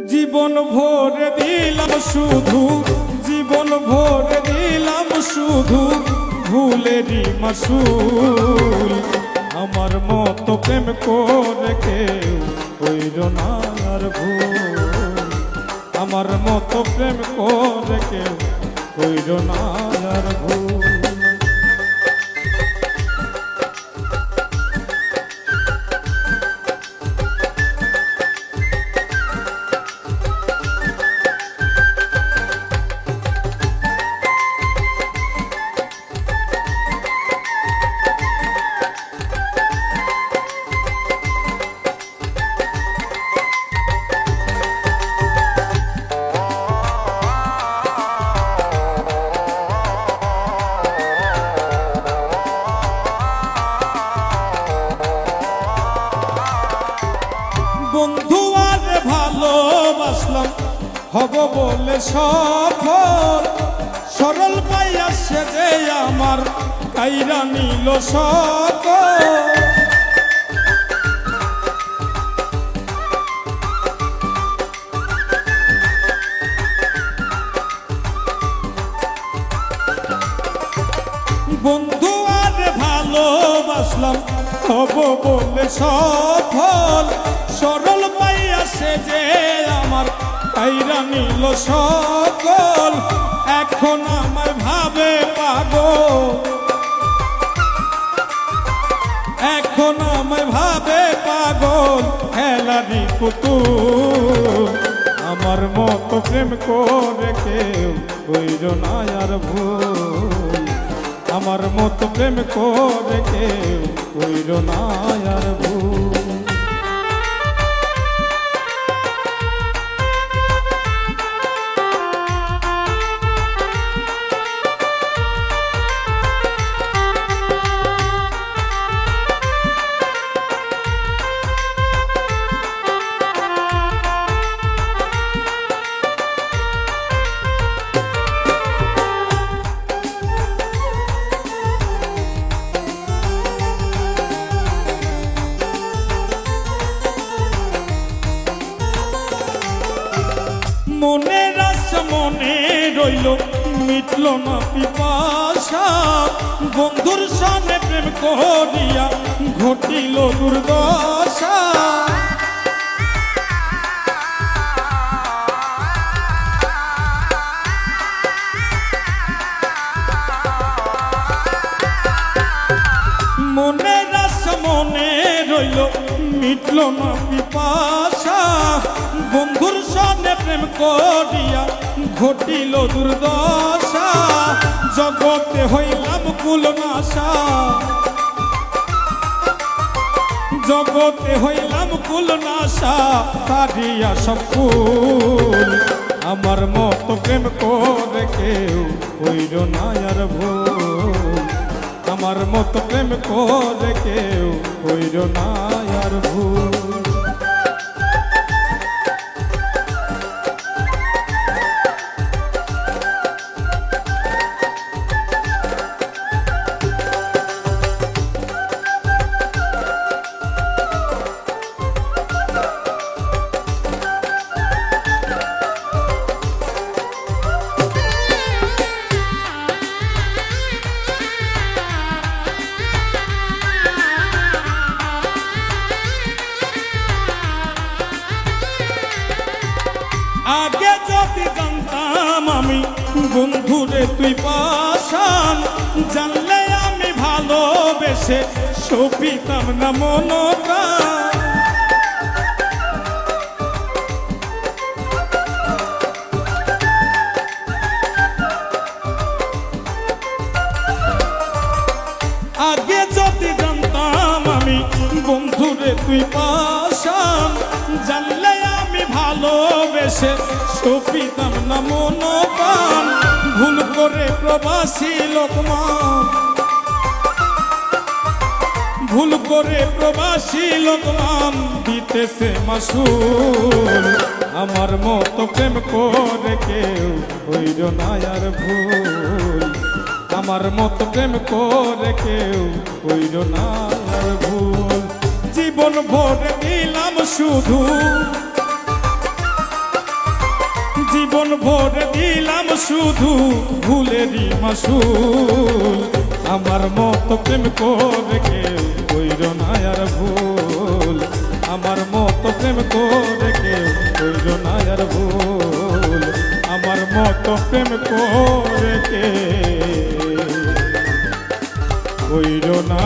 জীবন ভরে দিলাম শুধু, জীবন ভরে দিলাম শুধু ভুলেরই মাসুল। আমার মতো প্রেম করে কেউ কইর না আর ভুল। আমার মতো প্রেম করে কেউ কইর না আর ভুল। বন্ধু আর ভালোবাসলাম হব বলে সফল, সরল পাইয়া সে যে আমার কাইরা নিল সকল। বন্ধু আর ভালোবাসলাম হব বলে সফল, সরল পাইয়া সে যে আমার কাইরা নিল সকল। এখন আমার ভাবে পাগল, এখন আমায় ভাবে পাগল খেলারি পুতুল। আমার মতো প্রেম করে কেউ কইর না আর ভুল। আমার মতো প্রেম করে কেউ কইর না আর ভুল। মনের আশা মনে রইল মিটল না পিপাসা, বন্ধুর সঙ্গে প্রেম করিয়া ঘটিল দুর্দশা। মনের আশা মনে রইল মিটল না পিপাসা, বন্ধুর সঙ্গে প্রেম করিয়া ঘটিল দুর্দশা। জগতে হইলাম কুলনাশা, জগতে হইলাম কুলনাশা, সারিয়া সব ফুল। আমার মতো প্রেম করে কেউ কইর না আর ভুল। আমার মতো প্রেম করে কেউ কইর না আর ভুল। আগে যদি জানতাম আমি বন্ধুরে তুই পাশান, জানলে আমি ভালোবেসে সপিতাম না মনপ্রাণ। আগে যদি জানতাম আমি বন্ধুরে তুই পাশান, জানলে আমি ভালোবেসে সপিতাম না মনপ্রাণ। ভুল করে প্রবাসী লোকমান, ভুল করে প্রবাসী লোকমান দিতেছে মাসুল। আমার মতো প্রেম করে কেউ কইর না আর ভুল। আমার মতো প্রেম করে কেউ কইর না আর ভুল। জীবন ভরে দিলাম শুধু, জীবন ভরে দিলাম শুধু ভুলেরই মাসুল আমার মতো প্রেম করে কেউ কইর না আর ভুল আমার মতো প্রেম করে কেউ কইর না আর ভুল আমার মতো প্রেম করে কেউ কইর না